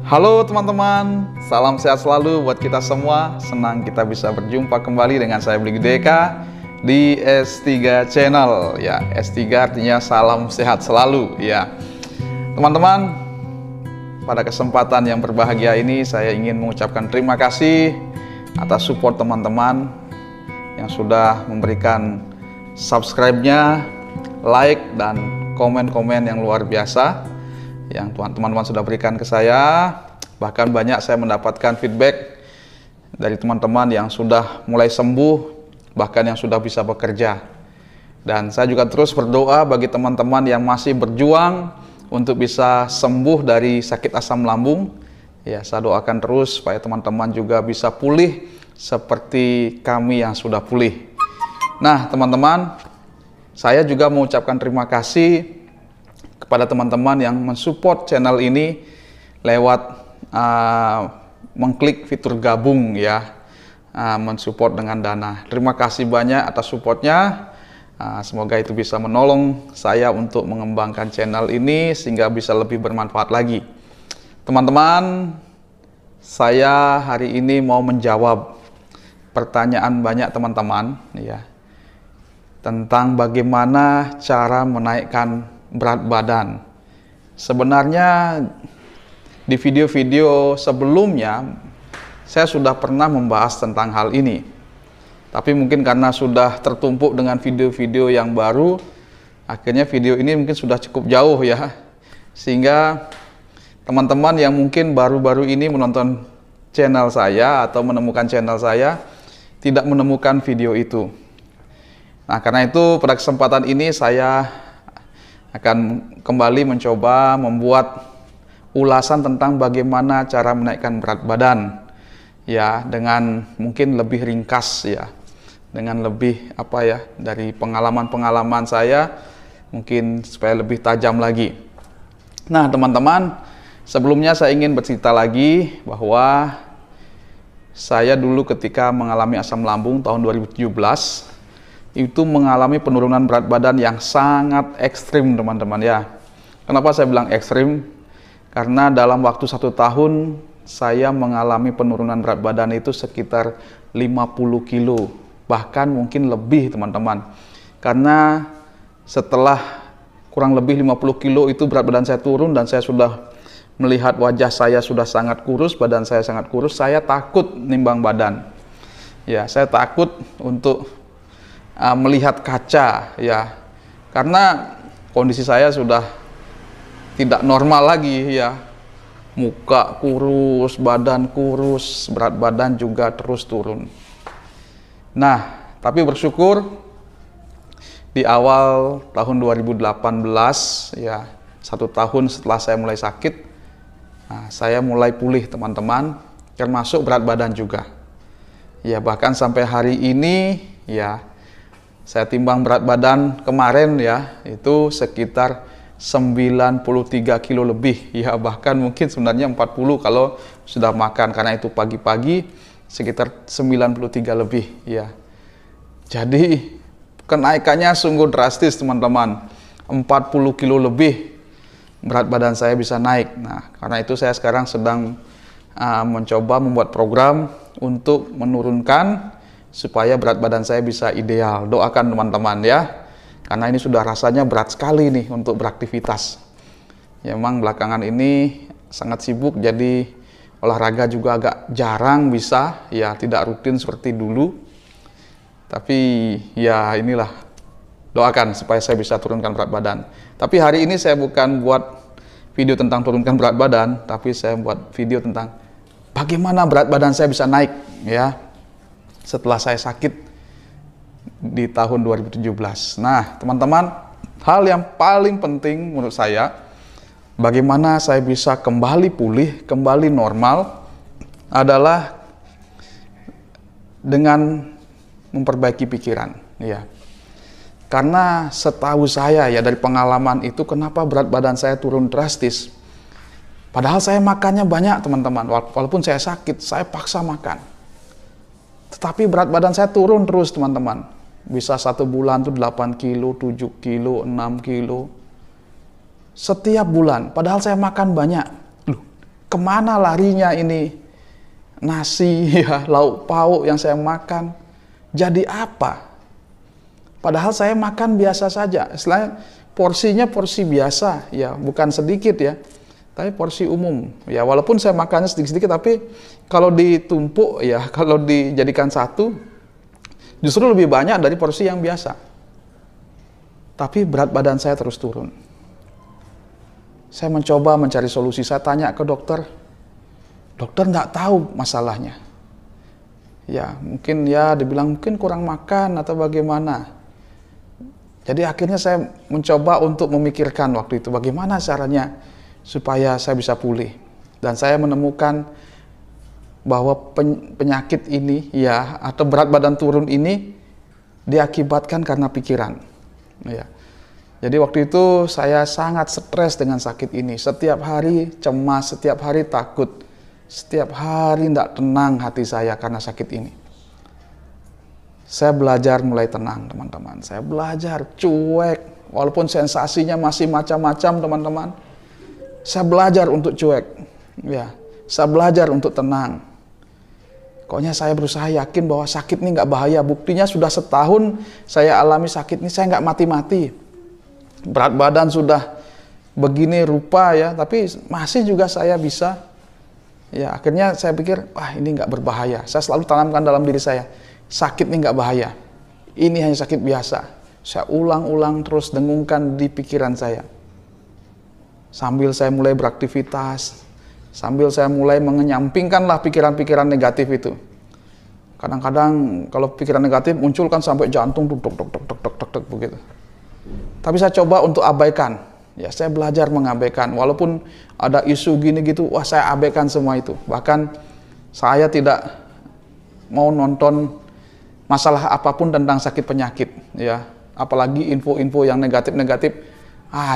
Halo teman-teman, salam sehat selalu buat kita semua. Senang kita bisa berjumpa kembali dengan saya Bli Gudeka di S3 Channel. Ya, S3 artinya salam sehat selalu. Ya, teman-teman, pada kesempatan yang berbahagia ini saya ingin mengucapkan terima kasih atas support teman-teman yang sudah memberikan subscribe-nya, like, dan komen-komen yang luar biasa yang teman-teman sudah berikan ke saya. Bahkan banyak saya mendapatkan feedback dari teman-teman yang sudah mulai sembuh, bahkan yang sudah bisa bekerja. Dan saya juga terus berdoa bagi teman-teman yang masih berjuang untuk bisa sembuh dari sakit asam lambung. Ya, saya doakan terus supaya teman-teman juga bisa pulih seperti kami yang sudah pulih. Nah, teman-teman, saya juga mengucapkan terima kasih kepada teman-teman yang mensupport channel ini lewat mengklik fitur gabung, ya, mensupport dengan dana. Terima kasih banyak atas supportnya. Semoga itu bisa menolong saya untuk mengembangkan channel ini sehingga bisa lebih bermanfaat lagi. Teman-teman, saya hari ini mau menjawab pertanyaan banyak teman-teman, ya, tentang bagaimana cara menaikkan berat badan. Sebenarnya di video-video sebelumnya saya sudah pernah membahas tentang hal ini, tapi mungkin karena sudah tertumpuk dengan video-video yang baru, akhirnya video ini mungkin sudah cukup jauh, ya, sehingga teman-teman yang mungkin baru-baru ini menonton channel saya atau menemukan channel saya tidak menemukan video itu. Nah, karena itu pada kesempatan ini saya akan kembali mencoba membuat ulasan tentang bagaimana cara menaikkan berat badan, ya, dengan mungkin lebih ringkas, ya, dengan lebih dari pengalaman-pengalaman saya, mungkin supaya lebih tajam lagi. Nah, teman-teman, sebelumnya saya ingin bercerita lagi bahwa saya dulu ketika mengalami asam lambung tahun 2017 itu mengalami penurunan berat badan yang sangat ekstrim, teman-teman, ya. Kenapa saya bilang ekstrim? Karena dalam waktu 1 tahun saya mengalami penurunan berat badan itu sekitar 50 kilo, bahkan mungkin lebih, teman-teman. Karena setelah kurang lebih 50 kilo itu berat badan saya turun dan saya sudah melihat wajah saya sudah sangat kurus, badan saya sangat kurus, saya takut nimbang badan. Ya, saya takut untuk melihat kaca, ya, karena kondisi saya sudah tidak normal lagi, ya, muka kurus, badan kurus, berat badan juga terus turun. Nah, tapi bersyukur di awal tahun 2018, ya, 1 tahun setelah saya mulai sakit, saya mulai pulih, teman-teman, termasuk berat badan juga, ya. Bahkan sampai hari ini, ya, saya timbang berat badan kemarin, ya, itu sekitar 93 kilo lebih, ya, bahkan mungkin sebenarnya 40 kalau sudah makan, karena itu pagi-pagi sekitar 93 lebih, ya. Jadi kenaikannya sungguh drastis, teman-teman. 40 kilo lebih berat badan saya bisa naik. Nah, karena itu saya sekarang sedang mencoba membuat program untuk menurunkan supaya berat badan saya bisa ideal. Doakan, teman-teman, ya, karena ini sudah rasanya berat sekali nih untuk beraktivitas. Ya, memang belakangan ini sangat sibuk, jadi olahraga juga agak jarang bisa, ya, tidak rutin seperti dulu. Tapi ya inilah, doakan supaya saya bisa turunkan berat badan. Tapi hari ini saya bukan buat video tentang turunkan berat badan, tapi saya buat video tentang bagaimana berat badan saya bisa naik, ya, setelah saya sakit di tahun 2017. Nah, teman-teman, hal yang paling penting menurut saya, bagaimana saya bisa kembali pulih, kembali normal, adalah dengan memperbaiki pikiran, ya. Karena setahu saya, ya, dari pengalaman itu, kenapa berat badan saya turun drastis. Padahal saya makannya banyak, teman-teman. Walaupun saya sakit, saya paksa makan. Tetapi berat badan saya turun terus, teman-teman. Bisa 1 bulan tuh 8 kilo, 7 kilo, 6 kilo. Setiap bulan. Padahal saya makan banyak. Loh, kemana larinya ini nasi, ya, lauk pauk yang saya makan? Jadi apa? Padahal saya makan biasa saja. Selain porsinya porsi biasa, ya, bukan sedikit ya, tapi porsi umum. Ya, walaupun saya makannya sedikit-sedikit, tapi kalau ditumpuk, ya, kalau dijadikan satu, justru lebih banyak dari porsi yang biasa. Tapi berat badan saya terus turun. Saya mencoba mencari solusi. Saya tanya ke dokter. Dokter nggak tahu masalahnya. Ya, mungkin ya dibilang mungkin kurang makan atau bagaimana. Jadi akhirnya saya mencoba untuk memikirkan waktu itu bagaimana caranya supaya saya bisa pulih. Dan saya menemukan bahwa penyakit ini, ya, atau berat badan turun ini diakibatkan karena pikiran. Ya. Jadi waktu itu saya sangat stres dengan sakit ini. Setiap hari cemas, setiap hari takut. Setiap hari tidak tenang hati saya karena sakit ini. Saya belajar mulai tenang, teman-teman. Saya belajar cuek, walaupun sensasinya masih macam-macam, teman-teman. Saya belajar untuk cuek, ya. Saya belajar untuk tenang. Pokoknya saya berusaha yakin bahwa sakit ini nggak bahaya. Buktinya sudah setahun saya alami sakit ini, saya nggak mati-mati. Berat badan sudah begini rupa, ya, tapi masih juga saya bisa. Ya, akhirnya saya pikir, wah, ini nggak berbahaya. Saya selalu tanamkan dalam diri saya, sakit ini nggak bahaya. Ini hanya sakit biasa. Saya ulang-ulang terus dengungkan di pikiran saya. Sambil saya mulai beraktivitas, sambil saya mulai mengenyampingkanlah pikiran-pikiran negatif itu. Kadang-kadang kalau pikiran negatif muncul kan sampai jantung tuk tuk tuk tuk tuk tuk tuk begitu. Tapi saya coba untuk abaikan. Ya, saya belajar mengabaikan. Walaupun ada isu gini gitu, wah, saya abaikan semua itu. Bahkan saya tidak mau nonton masalah apapun tentang sakit penyakit, ya. Apalagi info-info yang negatif-negatif,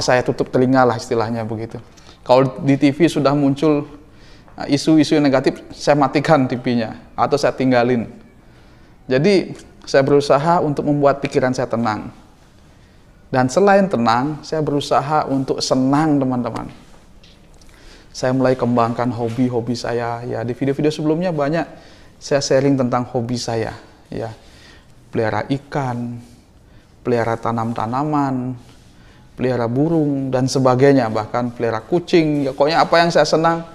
saya tutup telinga lah istilahnya begitu. Kalau di TV sudah muncul isu-isu negatif, saya matikan TV-nya atau saya tinggalin. Jadi saya berusaha untuk membuat pikiran saya tenang. Dan selain tenang, saya berusaha untuk senang, teman-teman. Saya mulai kembangkan hobi-hobi saya. Ya, di video-video sebelumnya banyak saya sharing tentang hobi saya. Ya, pelihara ikan, pelihara tanam-tanaman, pelihara burung dan sebagainya. Bahkan pelihara kucing. Ya, pokoknya apa yang saya senang,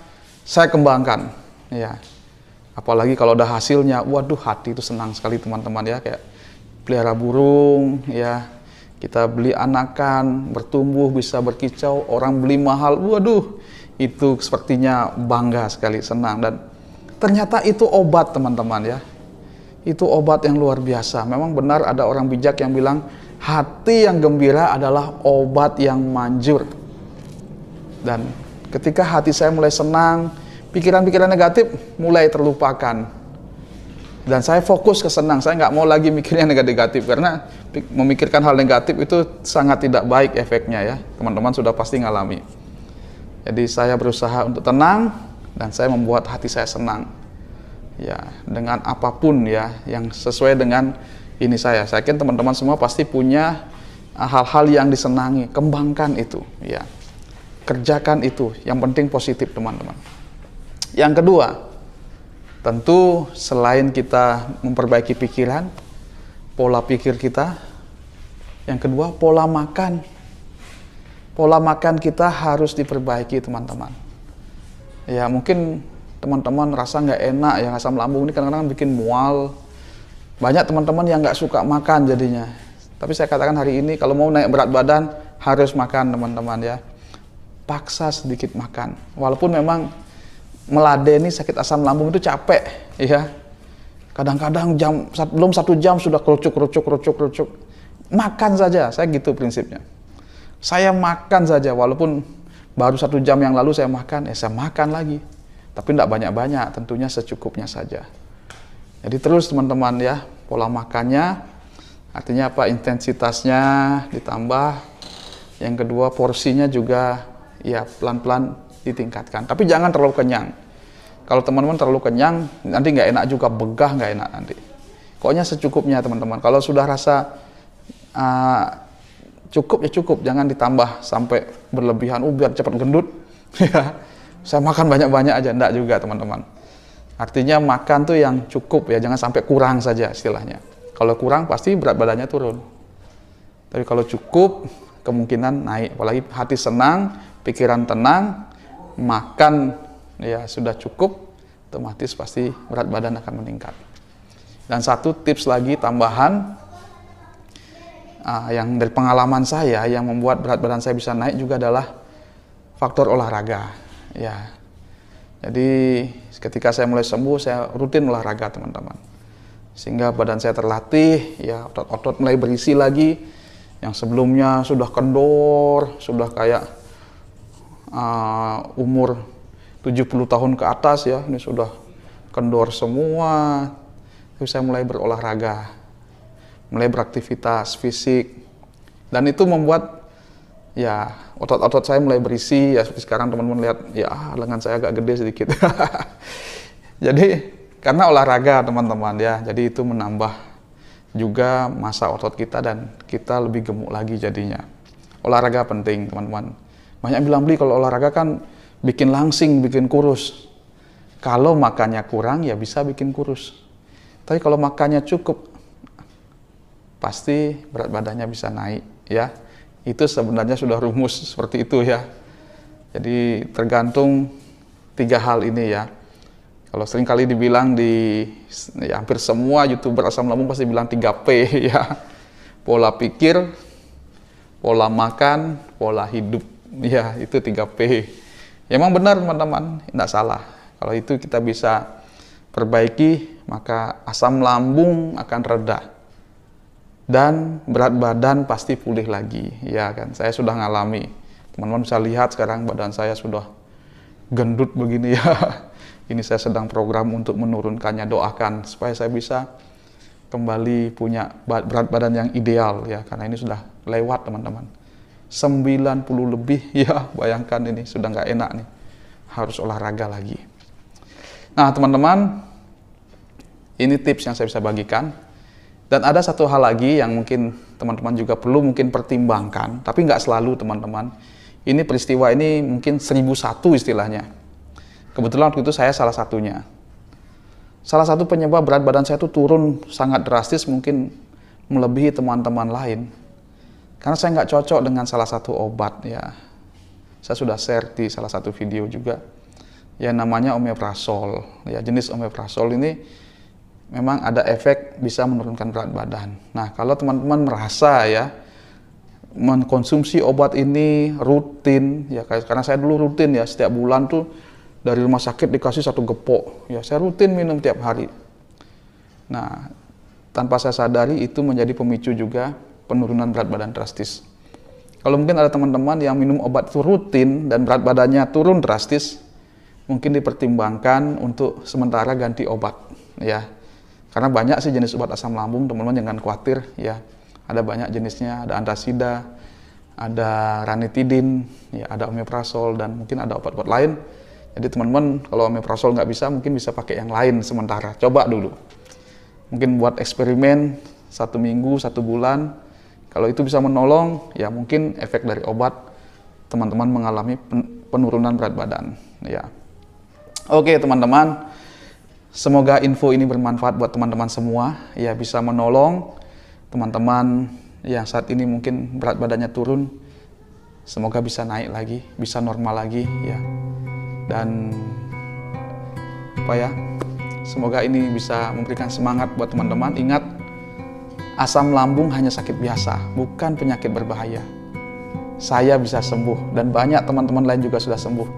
saya kembangkan. Ya, apalagi kalau ada hasilnya, waduh, hati itu senang sekali, teman-teman, ya. Kayak pelihara burung, ya. Kita beli anakan, bertumbuh, bisa berkicau, orang beli mahal, waduh, itu sepertinya bangga sekali, senang. Dan ternyata itu obat, teman-teman, ya. Itu obat yang luar biasa. Memang benar ada orang bijak yang bilang, hati yang gembira adalah obat yang manjur. Dan ketika hati saya mulai senang, pikiran-pikiran negatif mulai terlupakan. Dan saya fokus ke senang, saya nggak mau lagi mikirnya negatif, karena memikirkan hal negatif itu sangat tidak baik efeknya, ya. Teman-teman sudah pasti ngalami. Jadi saya berusaha untuk tenang, dan saya membuat hati saya senang. Ya, dengan apapun, ya, yang sesuai dengan ini saya. Saya yakin teman-teman semua pasti punya hal-hal yang disenangi, kembangkan itu, ya. Kerjakan itu, yang penting positif, teman-teman. Yang kedua, tentu selain kita memperbaiki pikiran, pola pikir kita, yang kedua pola makan. Pola makan kita harus diperbaiki, teman-teman. Ya, mungkin teman-teman rasa nggak enak, ya, asam lambung ini kadang-kadang bikin mual. Banyak teman-teman yang nggak suka makan jadinya. Tapi saya katakan hari ini kalau mau naik berat badan harus makan, teman-teman, ya. Paksa sedikit makan. Walaupun memang meladeni sakit asam lambung itu capek, ya. Kadang-kadang belum 1 jam sudah kerucuk. Makan saja, saya gitu prinsipnya. Saya makan saja, walaupun baru 1 jam yang lalu saya makan, saya makan lagi. Tapi tidak banyak-banyak, tentunya secukupnya saja. Jadi terus, teman-teman, ya, pola makannya, artinya apa? Intensitasnya ditambah. Yang kedua, porsinya juga, ya, pelan-pelan ditingkatkan. Tapi jangan terlalu kenyang. Kalau teman-teman terlalu kenyang, nanti nggak enak juga, begah nggak enak nanti. Pokoknya secukupnya, teman-teman. Kalau sudah rasa cukup, ya cukup. Jangan ditambah sampai berlebihan, biar cepat gendut. Ya, saya makan banyak-banyak aja, enggak juga teman-teman. Artinya makan tuh yang cukup ya, jangan sampai kurang saja istilahnya. Kalau kurang pasti berat badannya turun. Tapi kalau cukup, kemungkinan naik. Apalagi hati senang, pikiran tenang, makan ya sudah cukup, otomatis pasti berat badan akan meningkat. Dan satu tips lagi tambahan, yang dari pengalaman saya yang membuat berat badan saya bisa naik juga adalah faktor olahraga. Ya, jadi ketika saya mulai sembuh, saya rutin olahraga teman-teman, sehingga badan saya terlatih, ya otot-otot mulai berisi lagi. Yang sebelumnya sudah kendor, sudah kayak umur 70 tahun ke atas ya, ini sudah kendor semua. Terus saya mulai berolahraga, mulai beraktivitas fisik, dan itu membuat ya otot-otot saya mulai berisi ya. Seperti sekarang teman-teman lihat ya, lengan saya agak gede sedikit. Jadi karena olahraga teman-teman ya, jadi itu menambah juga massa otot kita dan kita lebih gemuk lagi jadinya. Olahraga penting teman-teman. Banyak bilang, Bli, kalau olahraga kan bikin langsing, bikin kurus. Kalau makannya kurang ya bisa bikin kurus. Tapi kalau makannya cukup, pasti berat badannya bisa naik ya. Itu sebenarnya sudah rumus seperti itu ya. Jadi tergantung 3 hal ini ya. Kalau sering kali dibilang ya, hampir semua YouTuber asam lambung pasti bilang 3P ya. Pola pikir, pola makan, pola hidup. Ya, itu 3P. Ya, emang benar teman-teman, tidak salah. Kalau itu kita bisa perbaiki, maka asam lambung akan reda. Dan berat badan pasti pulih lagi. Ya kan, saya sudah ngalami. Teman-teman bisa lihat sekarang badan saya sudah gendut begini ya. Ini saya sedang program untuk menurunkannya, doakan supaya saya bisa kembali punya berat badan yang ideal ya, karena ini sudah lewat teman-teman. 90 lebih ya, bayangkan ini sudah nggak enak nih, harus olahraga lagi. Nah teman-teman, ini tips yang saya bisa bagikan. Dan ada satu hal lagi yang mungkin teman-teman juga perlu mungkin pertimbangkan, tapi nggak selalu teman-teman. Ini peristiwa ini mungkin 1001 istilahnya. Kebetulan waktu itu saya salah satunya. Salah satu penyebab berat badan saya itu turun sangat drastis, mungkin melebihi teman-teman lain. Karena saya nggak cocok dengan salah satu obat ya. Saya sudah share di salah satu video juga. Ya namanya omeprazol. Ya, jenis omeprazol ini memang ada efek bisa menurunkan berat badan. Nah kalau teman-teman merasa ya mengkonsumsi obat ini rutin, ya karena saya dulu rutin ya, setiap bulan tuh dari rumah sakit dikasih 1 gepok, ya saya rutin minum tiap hari. Nah, tanpa saya sadari itu menjadi pemicu juga penurunan berat badan drastis. Kalau mungkin ada teman-teman yang minum obat itu rutin dan berat badannya turun drastis, mungkin dipertimbangkan untuk sementara ganti obat, ya. Karena banyak sih jenis obat asam lambung, teman-teman jangan khawatir, ya. Ada banyak jenisnya, ada antasida, ada ranitidin, ya, ada omeprazol dan mungkin ada obat-obat lain. Jadi teman-teman kalau omeprazol nggak bisa, mungkin bisa pakai yang lain sementara. Coba dulu. Mungkin buat eksperimen 1 minggu, 1 bulan. Kalau itu bisa menolong, ya mungkin efek dari obat teman-teman mengalami penurunan berat badan. Ya. Oke teman-teman, semoga info ini bermanfaat buat teman-teman semua. Ya bisa menolong teman-teman yang saat ini mungkin berat badannya turun. Semoga bisa naik lagi, bisa normal lagi. Ya. Dan apa ya, semoga ini bisa memberikan semangat buat teman-teman. Ingat, asam lambung hanya sakit biasa, bukan penyakit berbahaya. Saya bisa sembuh dan banyak teman-teman lain juga sudah sembuh.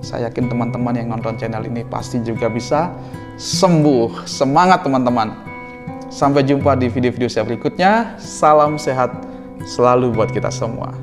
Saya yakin teman-teman yang nonton channel ini pasti juga bisa sembuh. Semangat teman-teman. Sampai jumpa di video-video saya berikutnya. Salam sehat selalu buat kita semua.